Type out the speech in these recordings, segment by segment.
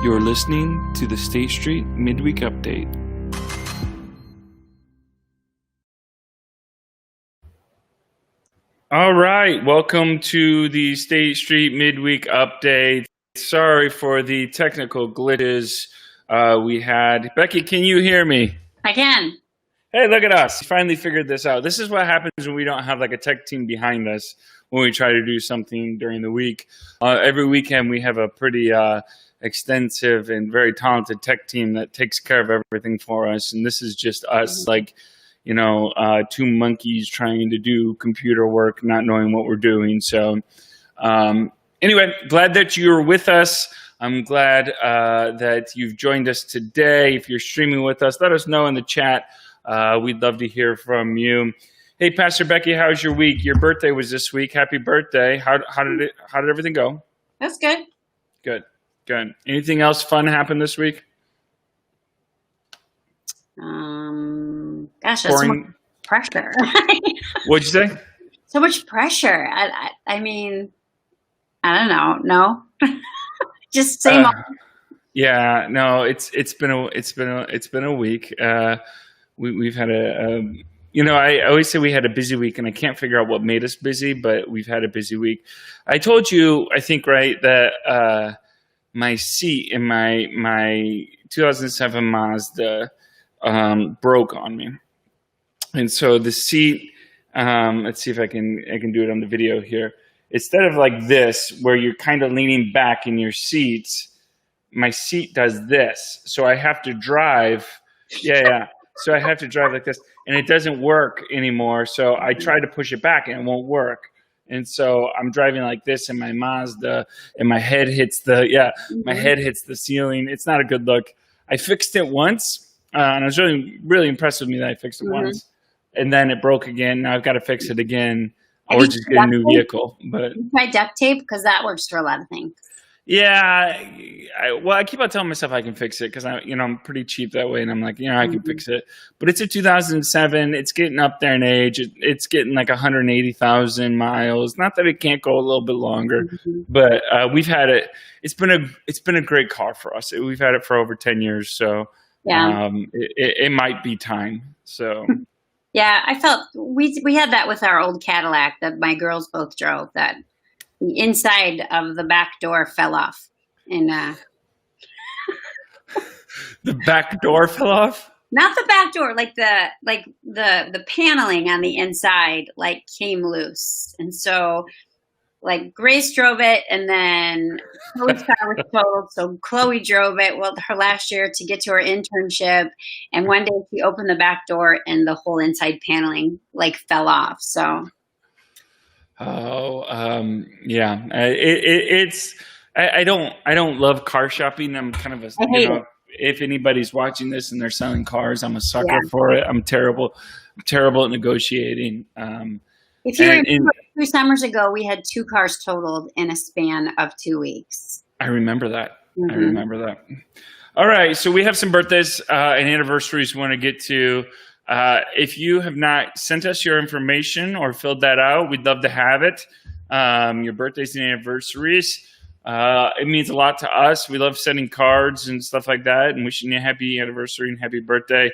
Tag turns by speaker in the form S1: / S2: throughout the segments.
S1: You're listening to the State Street Midweek Update. All right, welcome to the State Street Midweek Update. Sorry for the technical glitches we had. Becky, can you hear me?
S2: I can.
S1: Hey, look at us. Finally figured this out. This is what happens when we don't have like a tech team behind us when we try to do something during the week. Every weekend we have a pretty extensive and very talented tech team that takes care of everything for us. And this is just us, like, you know, two monkeys trying to do computer work, not knowing what we're doing. So anyway, glad that you're with us. I'm glad that you've joined us today. If you're streaming with us, let us know in the chat. We'd love to hear from you. Hey, Pastor Becky, how's your week? Your birthday was this week. Happy birthday. How did everything go?
S2: That's good.
S1: Good. Good. Anything else fun happen this week?
S2: Gosh, that's so much pressure.
S1: What'd you say?
S2: So much pressure. I mean, I don't know. No, just same.
S1: Yeah, no, it's been a week. We've had I always say we had a busy week, and I can't figure out what made us busy, but we've had a busy week. I told you, I think, right, that my seat in my 2007 Mazda broke on me, and so the seat. Let's see if I can do it on the video here. Instead of like this, where you're kind of leaning back in your seats, my seat does this, so I have to drive. Yeah. So I have to drive like this, and it doesn't work anymore. So I try to push it back, and it won't work. And so I'm driving like this in my Mazda, and my head hits the ceiling. It's not a good look. I fixed it once, and I was really impressed with me that I fixed it once. And then it broke again. Now I've got to fix it again, or just get a new vehicle. But
S2: try duct tape, because that works for a lot of things.
S1: Yeah, I keep on telling myself I can fix it because I'm pretty cheap that way, and I'm like, I can fix it. But it's a 2007. It's getting up there in age. It's getting like 180,000 miles. Not that it can't go a little bit longer, but we've had it. It's been a great car for us. We've had it for over 10 years, so yeah, it might be time. So.
S2: Yeah, I felt we had that with our old Cadillac that my girls both drove. That the inside of the back door fell off, and
S1: the back door fell off.
S2: Not the back door, like the paneling on the inside like came loose, and so like Grace drove it, and then Chloe's car was totaled, so Chloe drove it. Well, her last year to get to her internship, and one day she opened the back door, and the whole inside paneling like fell off. So.
S1: Oh, yeah. I don't love car shopping. I'm kind of if anybody's watching this and they're selling cars, I'm a sucker for it. I'm terrible at negotiating.
S2: If you remember, 2 summers ago, we had 2 cars totaled in a span of 2 weeks.
S1: I remember that. I remember that. All right. So we have some birthdays and anniversaries we want to get to. If you have not sent us your information or filled that out, we'd love to have it. Your birthdays and anniversaries. It means a lot to us. We love sending cards and stuff like that and wishing you a happy anniversary and happy birthday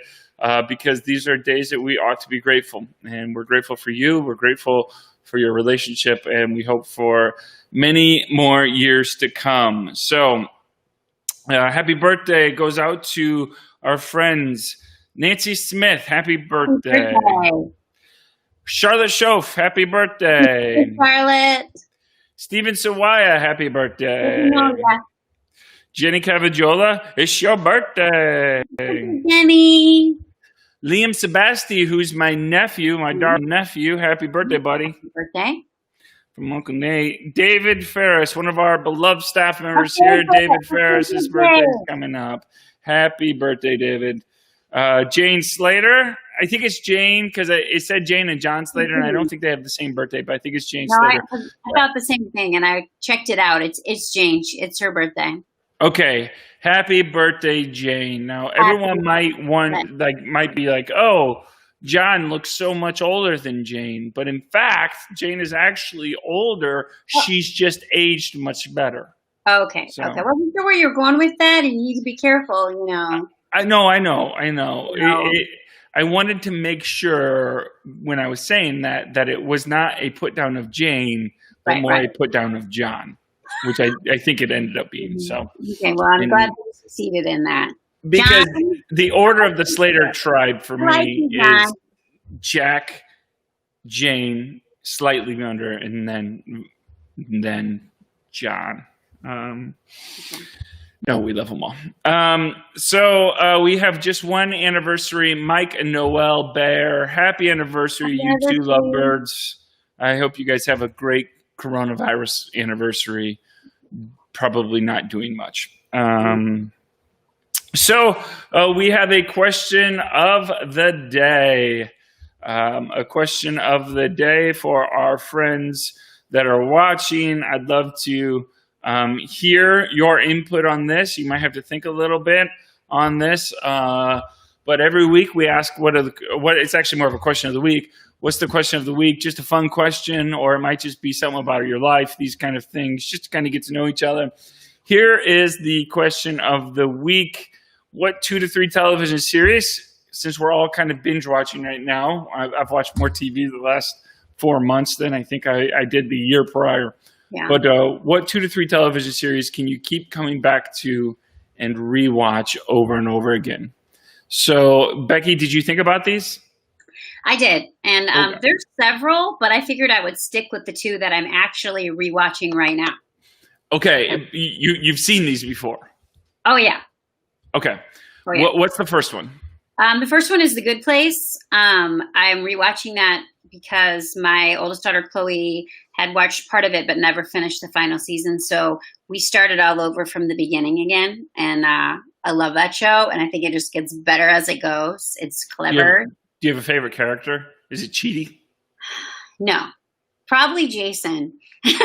S1: because these are days that we ought to be grateful. And we're grateful for you. We're grateful for your relationship. And we hope for many more years to come. So happy birthday goes out to our friends. Nancy Smith, happy birthday. Charlotte Schoaf, happy birthday.
S2: Hey, Charlotte.
S1: Stephen Sawaya, happy birthday. Jenny Cavajola, it's your birthday.
S2: Jenny.
S1: Liam Sebasti, who's my nephew, my darling nephew, happy birthday, buddy.
S2: Happy birthday.
S1: from Uncle Nate. David Ferris, one of our beloved staff members here. David Ferris's birthday is coming up. Happy birthday, David. Jane Slater. I think it's Jane because it said Jane and John Slater, and I don't think they have the same birthday, but I think it's Jane Slater.
S2: I thought the same thing, and I checked it out. It's Jane. It's her birthday.
S1: Okay. Happy birthday, Jane. Now, everyone might be like, oh, John looks so much older than Jane. But in fact, Jane is actually older. She's just aged much better.
S2: Okay.
S1: So,
S2: okay. Wasn't sure where you're going with that, and you need to be careful, you know.
S1: I know. I wanted to make sure when I was saying that it was not a put down of Jane, but more a put down of John, which I think it ended up being. So
S2: okay, well, I'm glad you succeeded in that.
S1: Because
S2: John,
S1: the order of the Slater tribe for me is Jack, Jane, slightly under, and then John. No, we love them all. So we have just one anniversary. Mike and Noel Bear. Happy anniversary, you two lovebirds. I hope you guys have a great coronavirus anniversary. Probably not doing much. So we have a question of the day. A question of the day for our friends that are watching. I'd love to hear your input on this. You might have to think a little bit on this. But every week we ask it's actually more of a question of the week. What's the question of the week? Just a fun question, or it might just be something about your life, these kind of things, just to kind of get to know each other. Here is the question of the week. What 2 to 3 television series, since we're all kind of binge watching right now, I've watched more TV the last 4 months than I think I did the year prior. Yeah. But what 2 to 3 television series can you keep coming back to and rewatch over and over again? So, Becky, did you think about these?
S2: I did. And there's several, but I figured I would stick with the 2 that I'm actually rewatching right now.
S1: Okay. You've seen these before?
S2: Oh, yeah.
S1: Okay.
S2: Oh, yeah.
S1: What's the first one?
S2: The first one is The Good Place. I'm rewatching that because my oldest daughter, Chloe, had watched part of it but never finished the final season. So we started all over from the beginning again. And I love that show. And I think it just gets better as it goes. It's clever.
S1: Do you have a favorite character? Is it Chidi?
S2: No. Probably Jason. No.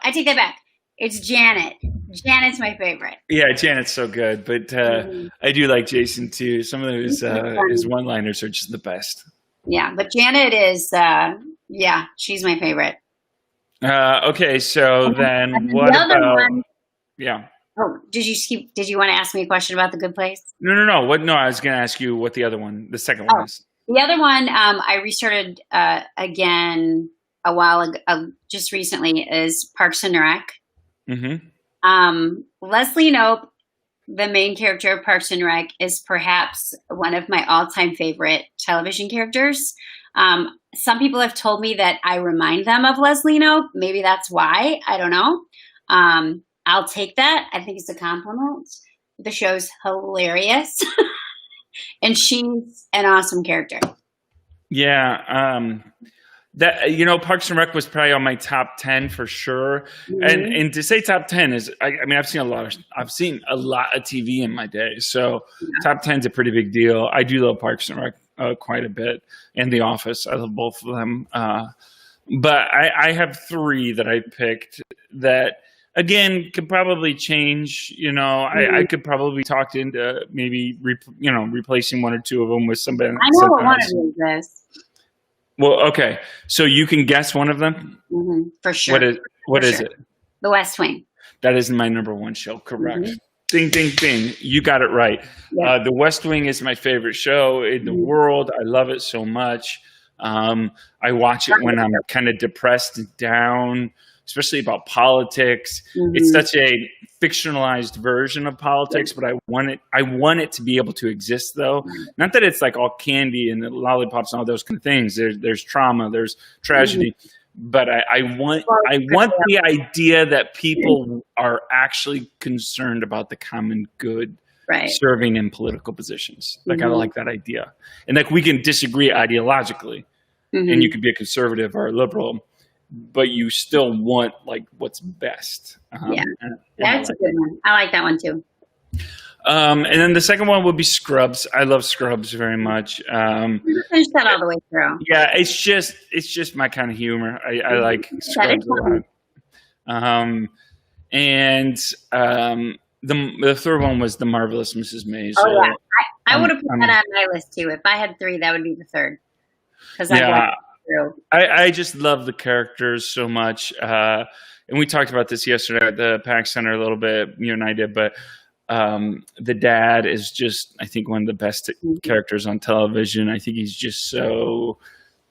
S2: I take that back. It's Janet. Janet's my favorite.
S1: Yeah, Janet's so good. But I do like Jason, too. Some of his one-liners are just the best.
S2: Yeah, but Janet is, she's my favorite.
S1: Okay, so then what about... Yeah.
S2: Oh, did you want to ask me a question about The Good Place?
S1: No. No, I was going to ask you what the other one, the second one is.
S2: The other one, I restarted again a while ago, just recently, is Parks and Rec. Mm-hmm. Leslie Knope, the main character of Parks and Rec, is perhaps one of my all-time favorite television characters. Some people have told me that I remind them of Leslie Knope. Maybe that's why. I don't know. I'll take that. I think it's a compliment. The show's hilarious. And she's an awesome character. Yeah.
S1: Parks and Rec was probably on my top 10 for sure. Mm-hmm. And to say top 10 is, I've seen a lot of TV in my day. So top 10 is a pretty big deal. I do love Parks and Rec quite a bit, and The Office. I love both of them. But I have 3 that I picked that, again, could probably change. I could probably talk into maybe replacing 1 or 2 of them with somebody.
S2: I know what one of these is.
S1: Well, okay. So you can guess one of them?
S2: Mm-hmm. For sure.
S1: What is it?
S2: The West Wing.
S1: That is my number 1 show. Correct. Mm-hmm. Ding, ding, ding. You got it right. Yeah. The West Wing is my favorite show in the world. I love it so much. I watch it when I'm kind of depressed and down, especially about politics. Mm-hmm. It's such a fictionalized version of politics, but I want it to be able to exist, though. Mm-hmm. Not that it's like all candy and the lollipops and all those kind of things. There's trauma, there's tragedy, mm-hmm. but I want the idea that people are actually concerned about the common good, right, serving in political positions. Like, mm-hmm. I like that idea, and like we can disagree ideologically, mm-hmm. and you could be a conservative or a liberal. but you still want like what's best.
S2: Yeah, that's a good one. I like that one too.
S1: And then the second one would be Scrubs. I love Scrubs very much.
S2: Finish that all the way through.
S1: Yeah, it's just my kind of humor. I like Scrubs a lot. And the third one was The Marvelous Mrs. Maisel.
S2: Oh yeah, I would have put that on my list too. If I had three, that would be the third. Because
S1: I just love the characters so much. And we talked about this yesterday at the Pax Center a little bit. You and I did, but the dad is just, I think, one of the best characters on television. I think he's just so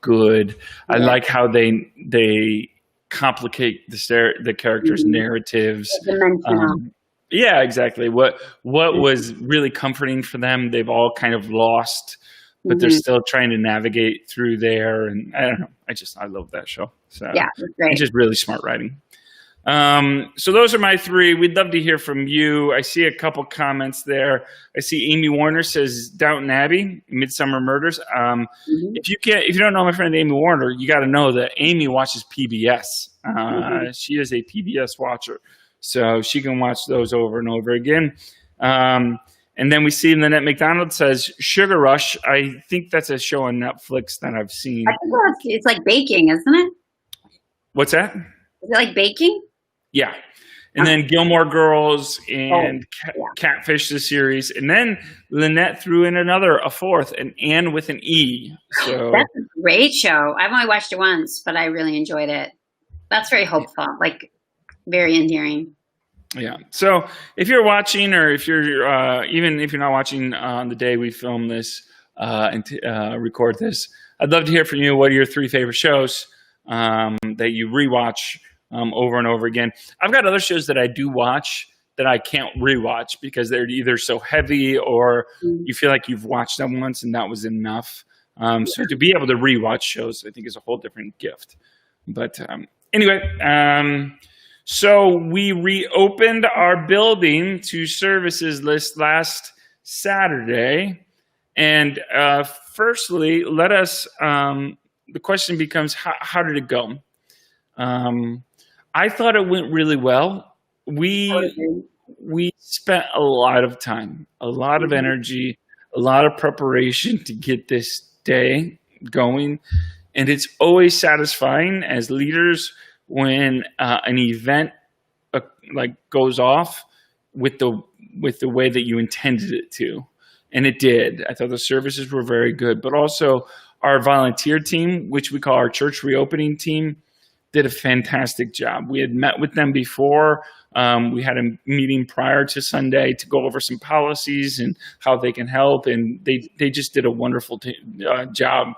S1: good. Yeah. I like how they complicate the characters' narratives. Yeah, exactly. What was really comforting for them, they've all kind of lost, but they're still trying to navigate through there. And I don't know. I love that show. So
S2: yeah, great.
S1: It's just really smart writing. So those are my three. We'd love to hear from you. I see a couple comments there. I see Amy Warner says Downton Abbey, Midsummer Murders. If you don't know my friend Amy Warner, you got to know that Amy watches PBS. She is a PBS watcher, so she can watch those over and over again. And then we see Lynette McDonald says Sugar Rush. I think that's a show on Netflix that I've seen.
S2: I think it's like baking, isn't it?
S1: What's that?
S2: Is it like baking?
S1: Yeah. And then Gilmore Girls and Catfish, the series. And then Lynette threw in a fourth, an Anne with an E. So
S2: that's a great show. I've only watched it once, but I really enjoyed it. That's very hopeful, like very endearing.
S1: Yeah. So if you're watching, or if you're even if you're not watching on the day we film this and record this, I'd love to hear from you. What are your three favorite shows that you rewatch over and over again? I've got other shows that I do watch that I can't rewatch because they're either so heavy or you feel like you've watched them once and that was enough. So to be able to rewatch shows, I think, is a whole different gift. But anyway, so we reopened our building to services list last Saturday. And firstly, the question becomes, how did it go? I thought it went really well. We spent a lot of time, a lot of energy, a lot of preparation to get this day going. And it's always satisfying as leaders when an event goes off with the way that you intended it to. And it did. I thought the services were very good, but also our volunteer team, which we call our church reopening team, did a fantastic job. We had met with them before. We had a meeting prior to Sunday to go over some policies and how they can help. And they just did a wonderful job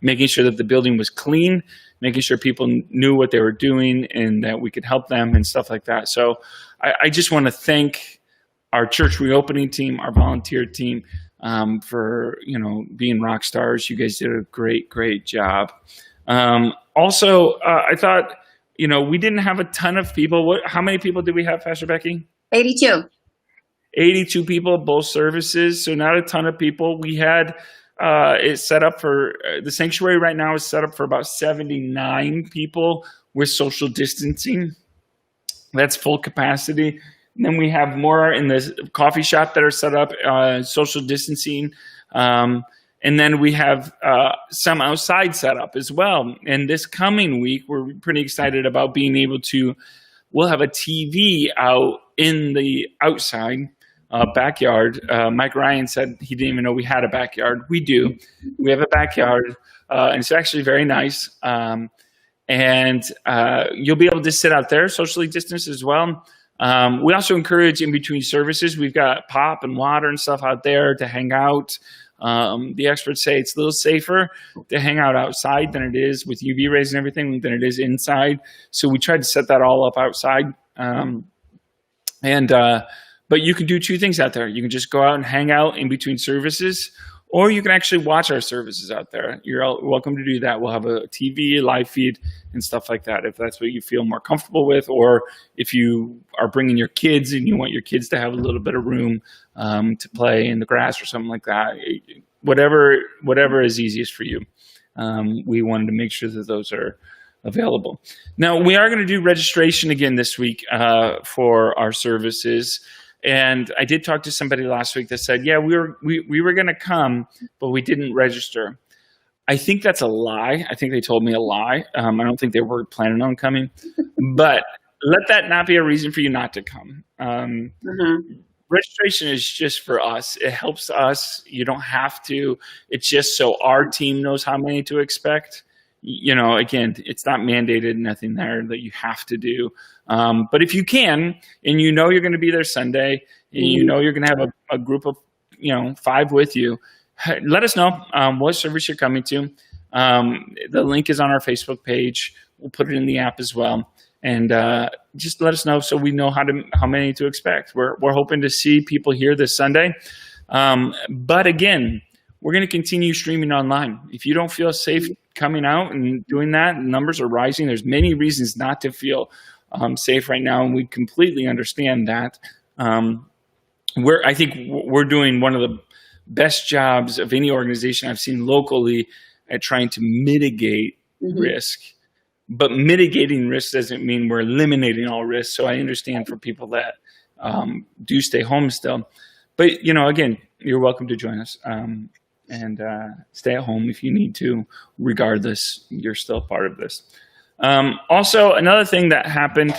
S1: making sure that the building was clean, making sure people knew what they were doing and that we could help them and stuff like that. So I just want to thank our church reopening team, our volunteer team, for being rock stars. You guys did a great job. Also, I thought, we didn't have a ton of people. How many people did we have, Pastor Becky?
S2: 82.
S1: 82 people, both services. So not a ton of people. We had it set up for the sanctuary right now is set up for about 79 people with social distancing. That's full capacity. And then we have more in the coffee shop that are set up, social distancing. And then we have some outside set up as well. And this coming week, we're pretty excited about being able we'll have a TV out in the outside backyard. Mike Ryan said he didn't even know we had a backyard. We do. We have a backyard, and it's actually very nice. And you'll be able to sit out there, socially distanced as well. We also encourage in between services. We've got pop and water and stuff out there to hang out. The experts say it's a little safer to hang out outside than it is with UV rays and everything than it is inside. So we tried to set that all up outside. But you can do two things out there. You can just go out and hang out in between services, or you can actually watch our services out there. You're all welcome to do that. We'll have a TV, live feed, and stuff like that if that's what you feel more comfortable with, or if you are bringing your kids and you want your kids to have a little bit of room to play in the grass or something like that. Whatever is easiest for you. We wanted to make sure that those are available. Now, we are going to do registration again this week for our services. And I did talk to somebody last week that said, yeah, we were going to come, but we didn't register. I think that's a lie. I think they told me a lie. I don't think they were planning on coming. But let that not be a reason for you not to come. Registration is just for us. It helps us. You don't have to. It's just so our team knows how many to expect. Again, it's not mandated, nothing there that you have to do. But if you can, and you're going to be there Sunday, and you're going to have a group of 5 with you, let us know what service you're coming to. The link is on our Facebook page. We'll put it in the app as well. And just let us know so we know how many to expect. We're hoping to see people here this Sunday. But again, we're going to continue streaming online. If you don't feel safe coming out and doing that, numbers are rising. There's many reasons not to feel safe right now, and we completely understand that. I think we're doing one of the best jobs of any organization I've seen locally at trying to mitigate risk. But mitigating risk doesn't mean we're eliminating all risk. So I understand for people that do stay home still. But, again, you're welcome to join us and stay at home if you need to. Regardless, you're still part of this. Also, another thing that happened,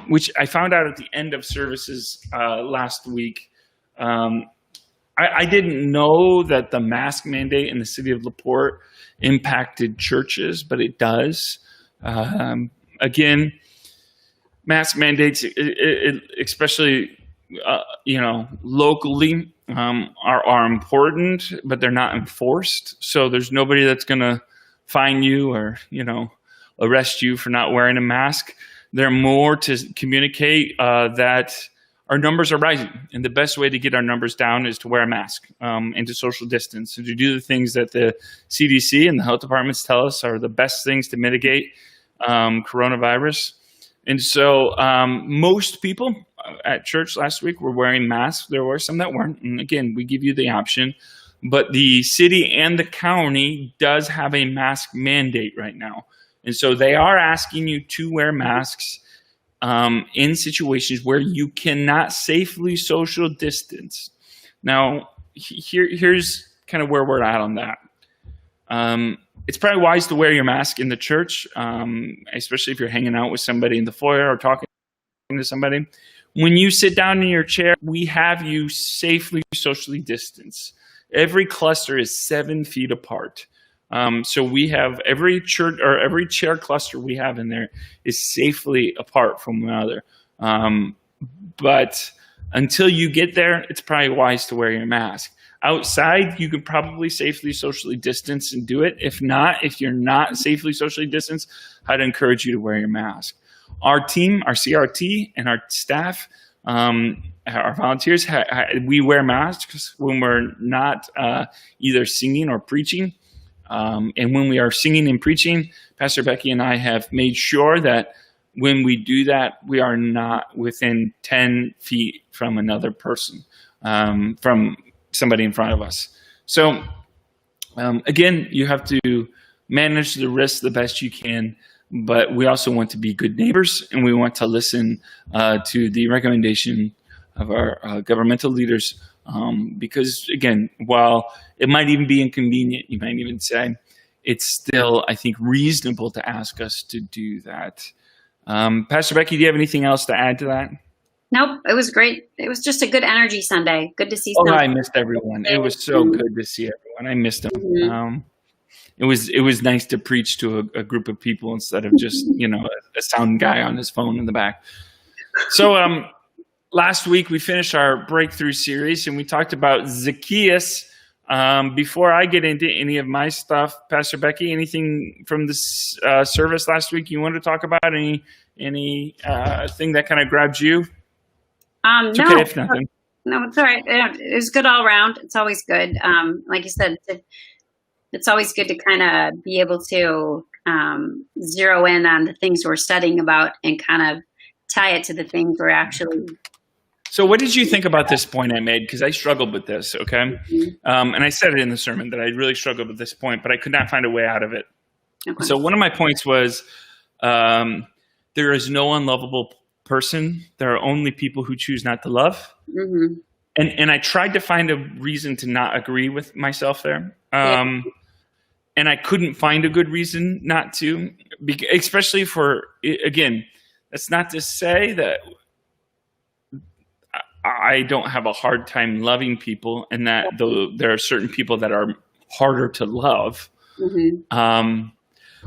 S1: which I found out at the end of services last week, I didn't know that the mask mandate in the city of LaPorte impacted churches, but it does. Again, mask mandates, especially locally, are important, but they're not enforced. So there's nobody that's going to fine you or arrest you for not wearing a mask. They're more to communicate that our numbers are rising, and the best way to get our numbers down is to wear a mask and to social distance, and to do the things that the CDC and the health departments tell us are the best things to mitigate coronavirus. And so most people at church last week were wearing masks. There were some that weren't. And again, we give you the option. But the city and the county does have a mask mandate right now. And so they are asking you to wear masks in situations where you cannot safely social distance. Now, here's kind of where we're at on that. It's probably wise to wear your mask in the church, especially if you're hanging out with somebody in the foyer or talking to somebody. When you sit down in your chair, we have you safely socially distance. Every cluster is 7 feet apart. So we have every church or every chair cluster we have in there is safely apart from one another. But until you get there, it's probably wise to wear your mask. Outside, you could probably safely socially distance and do it. If not, if you're not safely socially distanced, I'd encourage you to wear your mask. Our team, our CRT, and our staff, our volunteers, we wear masks when we're not either singing or preaching. And when we are singing and preaching, Pastor Becky and I have made sure that when we do that, we are not within 10 feet from another person, from somebody in front of us. So again, you have to manage the risk the best you can, but we also want to be good neighbors, and we want to listen to the recommendation of our governmental leaders. Because again, while it might even be inconvenient, you might even say, it's still, I think, reasonable to ask us to do that. Pastor Becky, do you have anything else to add to that?
S2: Nope, it was great. It was just a good energy Sunday. Good to see.
S1: Oh, I missed everyone. It was so good to see everyone. I missed them. Mm-hmm. It was nice to preach to a group of people instead of just a sound guy on his phone in the back. So last week we finished our breakthrough series and we talked about Zacchaeus. Before I get into any of my stuff, Pastor Becky, anything from this service last week you want to talk about? Any thing that kind of grabbed you? It's okay if nothing.
S2: No, it's all right. It was good all around. It's always good. Like you said, it's always good to kind of be able to zero in on the things we're studying about and kind of tie it to the things we're actually.
S1: So what did you think about this point I made? Because I struggled with this, okay? Mm-hmm. And I said it in the sermon that I really struggled with this point, but I could not find a way out of it.
S2: Okay.
S1: So one of my points was there is no unlovable person. There are only people who choose not to love.
S2: Mm-hmm.
S1: And I tried to find a reason to not agree with myself there. And I couldn't find a good reason not to, especially for, again, that's not to say that I don't have a hard time loving people, and that there are certain people that are harder to love.
S2: Mm-hmm.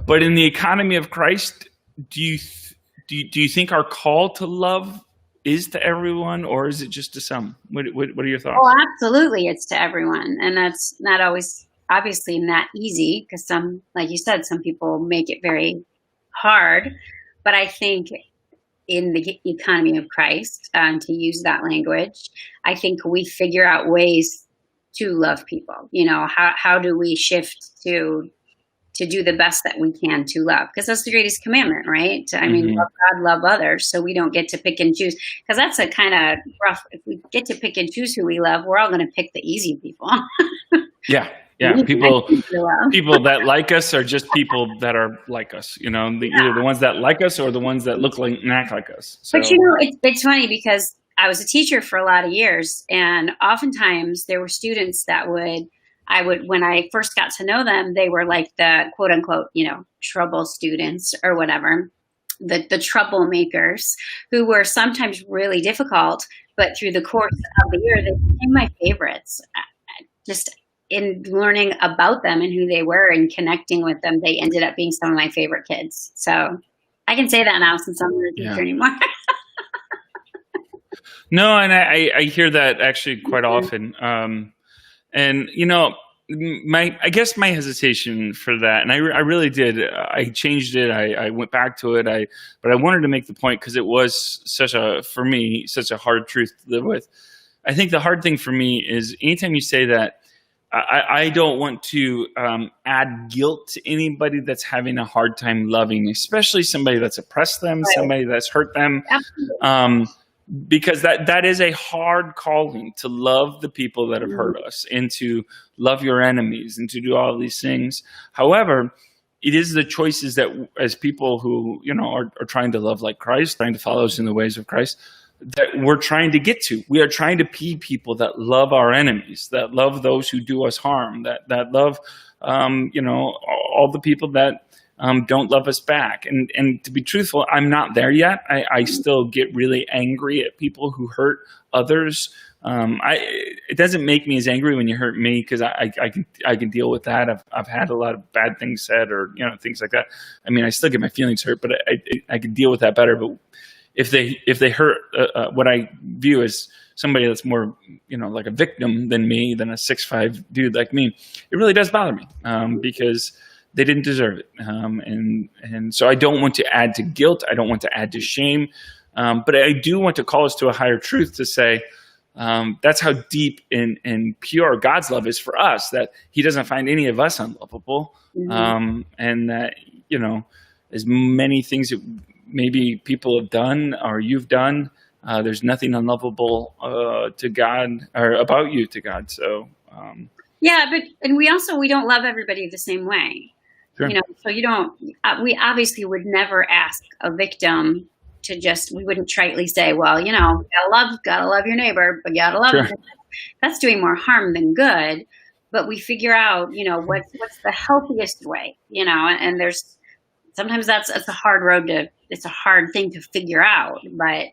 S1: But in the economy of Christ, do you think our call to love is to everyone, or is it just to some? What are your thoughts?
S2: Oh, absolutely, it's to everyone, and that's not always obviously not easy, because some, like you said, some people make it very hard. But I think in the economy of Christ, to use that language, I think we figure out ways to love people. You know, how do we shift to do the best that we can to love? Because that's the greatest commandment, right? I mean, love God, love others. So we don't get to pick and choose, because that's a kind of rough. If we get to pick and choose who we love, we're all going to pick the easy people.
S1: Yeah. People that like us are just people that are like us, you know, either the ones that like us or the ones that look like and act like us. So.
S2: But you know, it's funny, because I was a teacher for a lot of years, and oftentimes there were students that when I first got to know them, they were like the quote unquote, you know, trouble students or whatever, the troublemakers, who were sometimes really difficult, but through the course of the year, they became my favorites. Just in learning about them and who they were and connecting with them, they ended up being some of my favorite kids. So I can say that now, since I'm not a teacher anymore.
S1: No, and I hear that actually quite often. And, you know, I guess my hesitation for that, and I really did, I changed it. I went back to it. But I wanted to make the point, because it was for me, such a hard truth to live with. I think the hard thing for me is anytime you say that, I don't want to add guilt to anybody that's having a hard time loving, especially somebody that's oppressed them, somebody that's hurt them. Because that is a hard calling, to love the people that have hurt us, and to love your enemies, and to do all these things. However, it is the choices that, as people who, you know, are trying to love like Christ, trying to follow us in the ways of Christ, that we're trying to get to. We are trying to be people that love our enemies, that love those who do us harm, that love, you know, all the people that don't love us back. And to be truthful, I'm not there yet. I still get really angry at people who hurt others. It doesn't make me as angry when you hurt me, because I can deal with that. I've had a lot of bad things said, or, you know, things like that. I mean, I still get my feelings hurt, but I can deal with that better. But if they hurt what I view as somebody that's more, you know, like a victim than me, than a 6'5" dude like me, it really does bother me, because they didn't deserve it. And so I don't want to add to guilt. I don't want to add to shame. But I do want to call us to a higher truth, to say that's how deep and pure God's love is for us, that he doesn't find any of us unlovable. And that, you know, as many things that maybe people have done or you've done, there's nothing unlovable to God, or about you to God. So
S2: and we don't love everybody the same way. Sure. You know, so we obviously would never ask a victim to we wouldn't tritely say, well, you know, gotta love your neighbor, but you gotta love them. That's doing more harm than good. But we figure out, you know, what's the healthiest way, you know, and sometimes it's a hard thing to figure out, but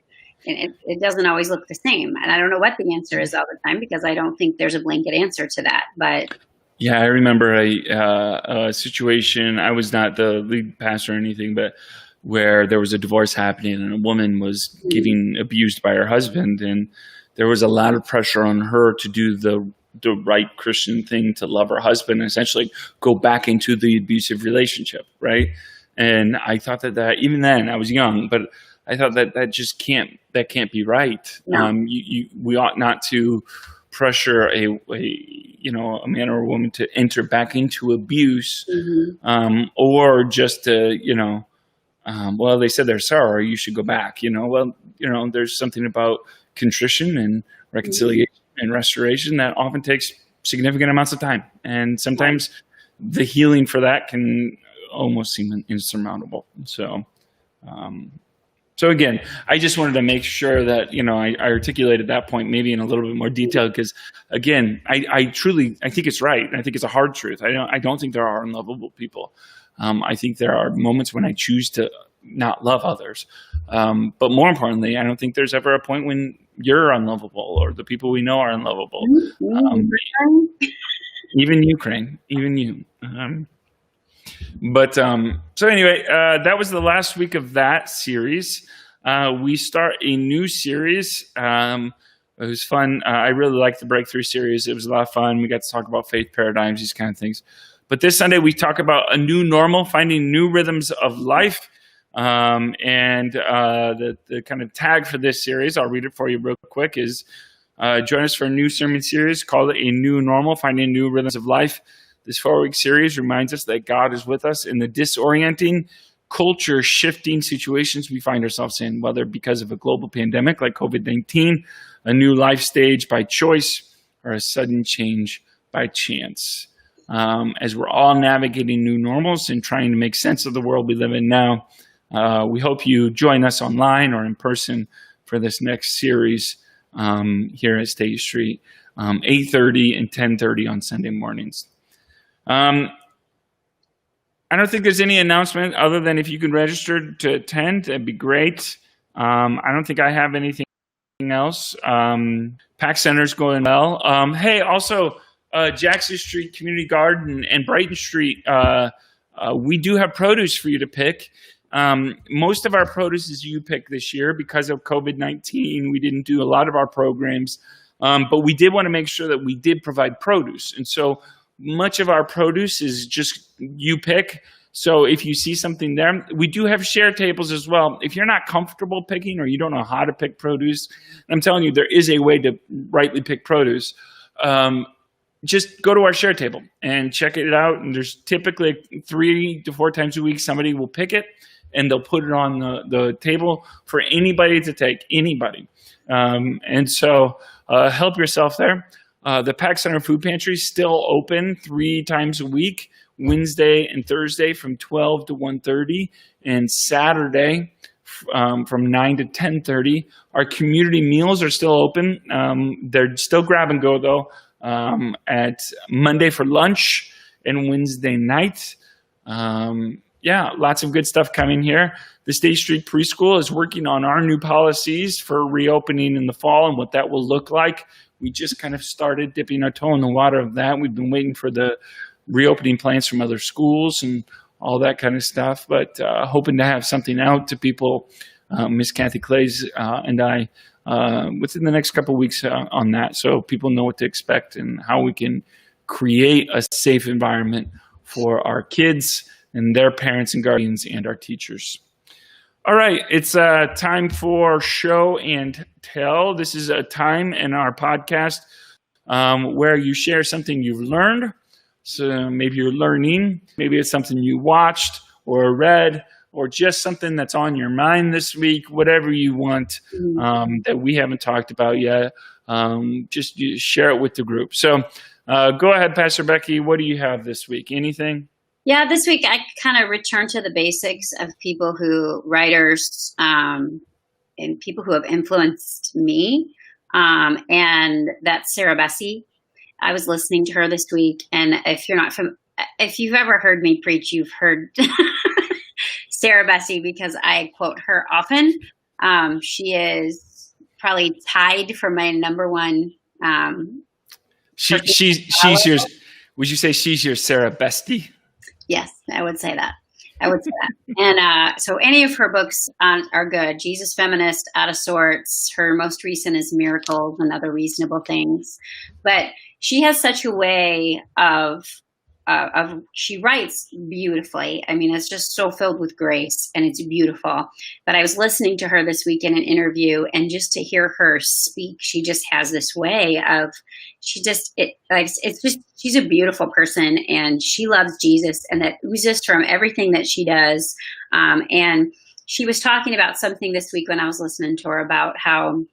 S2: it doesn't always look the same. And I don't know what the answer is all the time, because I don't think there's a blanket answer to that. But
S1: yeah, I remember a situation. I was not the lead pastor or anything, but where there was a divorce happening, and a woman was getting abused by her husband, and there was a lot of pressure on her to do the right Christian thing, to love her husband and essentially go back into the abusive relationship, right? And I thought that even then, I was young, but I thought that just can't be right.
S2: No.
S1: We ought not to pressure a man or a woman to enter back into abuse, or just to, you know, well, they said they're sorry, you should go back. You know, well, you know, there's something about contrition and reconciliation and restoration that often takes significant amounts of time, and sometimes the healing for that can almost seem insurmountable. So, so again, I just wanted to make sure that, I articulated that point maybe in a little bit more detail, because again, I think it's right. I think it's a hard truth. I don't think there are unlovable people. I think there are moments when I choose to not love others. But more importantly, I don't think there's ever a point when you're unlovable or the people we know are unlovable. Even you, Crain, even you. So anyway, that was the last week of that series. We start a new series. It was fun. I really liked the Breakthrough series. It was a lot of fun. We got to talk about faith paradigms, these kind of things. But this Sunday, we talk about a new normal, finding new rhythms of life. The kind of tag for this series, I'll read it for you real quick, is join us for a new sermon series called A New Normal, Finding New Rhythms of Life. This 4-week series reminds us that God is with us in the disorienting, culture-shifting situations we find ourselves in, whether because of a global pandemic like COVID-19, a new life stage by choice, or a sudden change by chance. As we're all navigating new normals and trying to make sense of the world we live in now, we hope you join us online or in person for this next series here at State Street, 8:30 and 10:30 on Sunday mornings. I don't think there's any announcement other than if you can register to attend, that'd be great. I don't think I have anything else. Pax Center's going well. Hey, also, Jackson Street Community Garden and Brighton Street, we do have produce for you to pick. Most of our produce is you pick this year because of COVID-19. We didn't do a lot of our programs, but we did want to make sure that we did provide produce. And so much of our produce is just you pick. So if you see something there, we do have share tables as well. If you're not comfortable picking or you don't know how to pick produce, I'm telling you, there is a way to rightly pick produce. Just go to our share table and check it out. And there's typically 3 to 4 times a week, somebody will pick it and they'll put it on the table for anybody to take, anybody. And so help yourself there. The Pax Center Food Pantry is still open 3 times a week, Wednesday and Thursday from 12 to 1:30, and Saturday from 9 to 10:30. Our community meals are still open. They're still grab and go, though, at Monday for lunch and Wednesday night. Lots of good stuff coming here. The State Street Preschool is working on our new policies for reopening in the fall and what that will look like. We just kind of started dipping our toe in the water of that. We've been waiting for the reopening plans from other schools and all that kind of stuff, but hoping to have something out to people, Miss Kathy Clays and I, within the next couple of weeks on that, so people know what to expect and how we can create a safe environment for our kids and their parents and guardians and our teachers. All right, it's time for show and tell. This is a time in our podcast where you share something you've learned. So maybe you're learning, maybe it's something you watched or read, or just something that's on your mind this week, whatever you want that we haven't talked about yet. Just share it with the group. So go ahead, Pastor Becky. What do you have this week? Anything?
S2: Yeah, this week I kind of returned to the basics of writers, and people who have influenced me. And that's Sarah Bessey. I was listening to her this week, and if you've ever heard me preach, you've heard Sarah Bessey, because I quote her often. She is probably tied for my number one.
S1: She's your. Would you say she's your Sarah Bestie?
S2: Yes, I would say that. And so any of her books are good. Jesus Feminist, Out of Sorts. Her most recent is Miracles and Other Reasonable Things. But she has such a way of she writes beautifully. I mean, it's just so filled with grace and it's beautiful. But I was listening to her this week in an interview, and just to hear her speak, she just has this way of, she's a beautiful person, and she loves Jesus, and that oozes from everything that she does. And she was talking about something this week when I was listening to her about how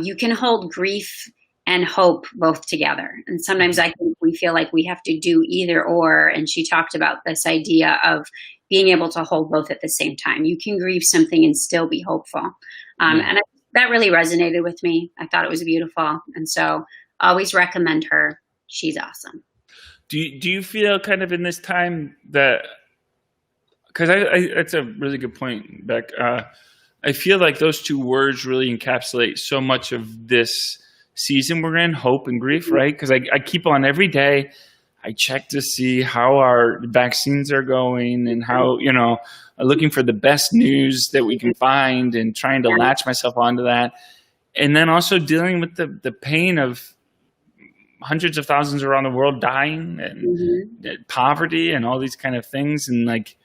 S2: you can hold grief and hope both together. And sometimes I think we feel like we have to do either or. And she talked about this idea of being able to hold both at the same time. You can grieve something and still be hopeful. That really resonated with me. I thought it was beautiful. And so I always recommend her. She's awesome.
S1: Do you feel kind of in this time that, because that's a really good point, Beck. I feel like those two words really encapsulate so much of this season we're in, hope and grief, right? Because I keep on every day. I check to see how our vaccines are going and how, looking for the best news that we can find and trying to latch myself onto that. And then also dealing with the pain of hundreds of thousands around the world dying and poverty and all these kind of things. And like,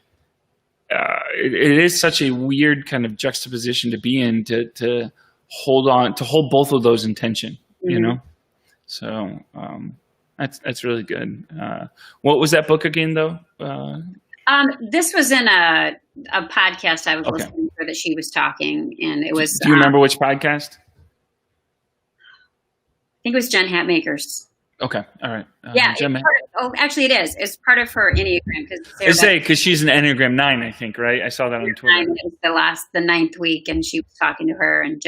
S1: it is such a weird kind of juxtaposition to be in, to hold both of those in tension, So that's really good. What was that book again, though?
S2: This was in a podcast I was listening to that she was talking, and it was.
S1: Do you remember which podcast?
S2: I think it was Jen Hatmaker's.
S1: Okay, all right.
S2: Yeah. Actually, it is. It's part of her Enneagram.
S1: Because she's an Enneagram 9, I think, right? I saw that on Twitter.
S2: It's the 9th week, and she was talking to her, and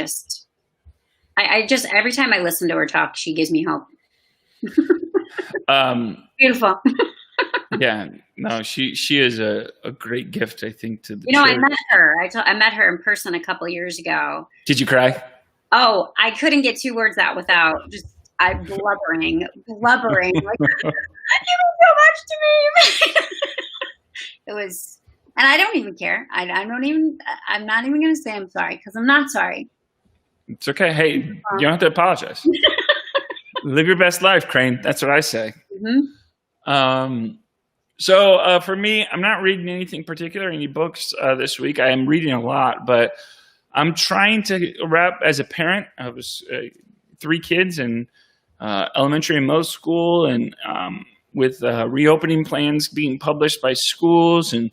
S2: I just every time I listen to her talk, she gives me hope. Beautiful.
S1: Yeah, no, she is a great gift, I think, to the church.
S2: I met her. I met her in person a couple of years ago.
S1: Did you cry?
S2: Oh, I couldn't get 2 words out without just blubbering. Like, you mean so much to me. It was, and I don't even care. I'm not even going to say I'm sorry, because I'm not sorry.
S1: It's okay. Hey, you don't have to apologize. Live your best life, Crain. That's what I say. So for me, I'm not reading anything particular, any books this week. I am reading a lot, but I'm trying to wrap, as a parent, I was 3 kids in elementary and middle school, and with reopening plans being published by schools, and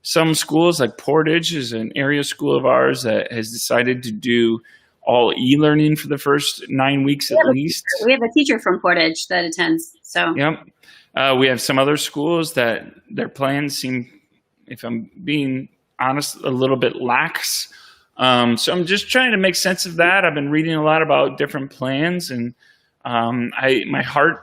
S1: some schools like Portage is an area school of ours that has decided to do all e-learning for the first 9 weeks at least.
S2: We have a teacher from Portage that attends. So
S1: yep. We have some other schools that their plans seem, if I'm being honest, a little bit lax. So I'm just trying to make sense of that. I've been reading a lot about different plans, and my heart,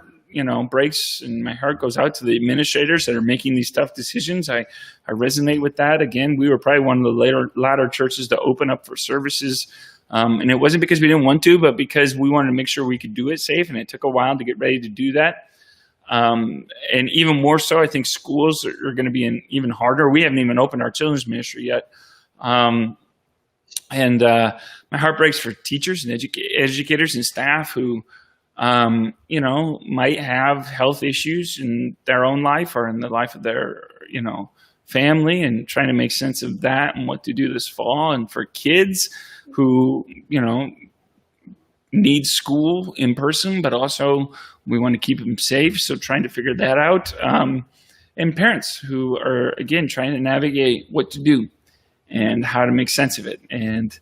S1: breaks, and my heart goes out to the administrators that are making these tough decisions. I resonate with that. Again, we were probably one of the latter churches to open up for services. And it wasn't because we didn't want to, but because we wanted to make sure we could do it safe. And it took a while to get ready to do that. And even more so, I think schools are going to be even harder. We haven't even opened our children's ministry yet. And my heart breaks for teachers and educators and staff who, might have health issues in their own life or in the life of their, family, and trying to make sense of that and what to do this fall. And for kids who, need school in person, but also we want to keep them safe. So trying to figure that out. And parents who are, again, trying to navigate what to do and how to make sense of it. And,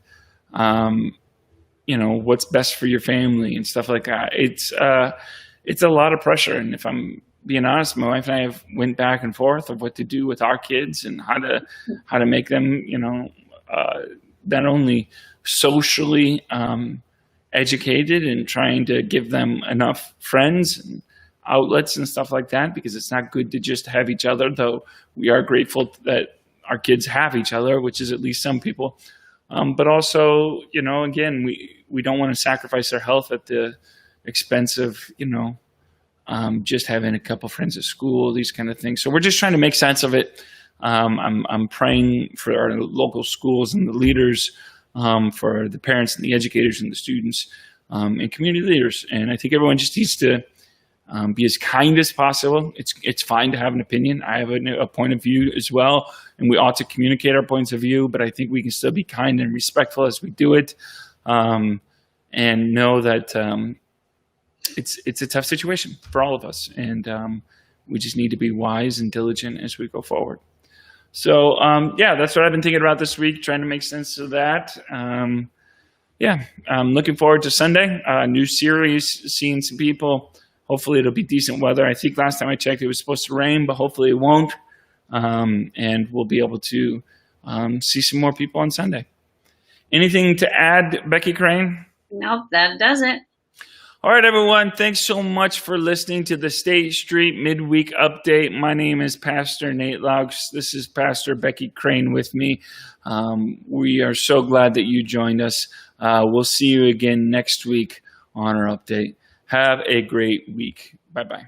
S1: what's best for your family and stuff like that. It's a lot of pressure. And if I'm being honest, my wife and I have went back and forth of what to do with our kids and how to make them, not only socially educated, and trying to give them enough friends and outlets and stuff like that, because it's not good to just have each other, though we are grateful that our kids have each other, which is at least some people. But also, again, we don't want to sacrifice their health at the expense of, just having a couple friends at school, these kind of things. So we're just trying to make sense of it. I'm praying for our local schools and the leaders, for the parents and the educators and the students, and community leaders. And I think everyone just needs to be as kind as possible. It's fine to have an opinion. I have a point of view as well, and we ought to communicate our points of view, but I think we can still be kind and respectful as we do it, and know that it's a tough situation for all of us, and we just need to be wise and diligent as we go forward. So, that's what I've been thinking about this week, trying to make sense of that. yeah, I'm looking forward to Sunday. New series, seeing some people. Hopefully it'll be decent weather. I think last time I checked it was supposed to rain, but hopefully it won't. And we'll be able to see some more people on Sunday. Anything to add, Becky Crain?
S2: Nope, that does it.
S1: All right, everyone. Thanks so much for listening to the State Street Midweek Update. My name is Pastor Nate Loucks. This is Pastor Becky Crain with me. We are so glad that you joined us. We'll see you again next week on our update. Have a great week. Bye-bye.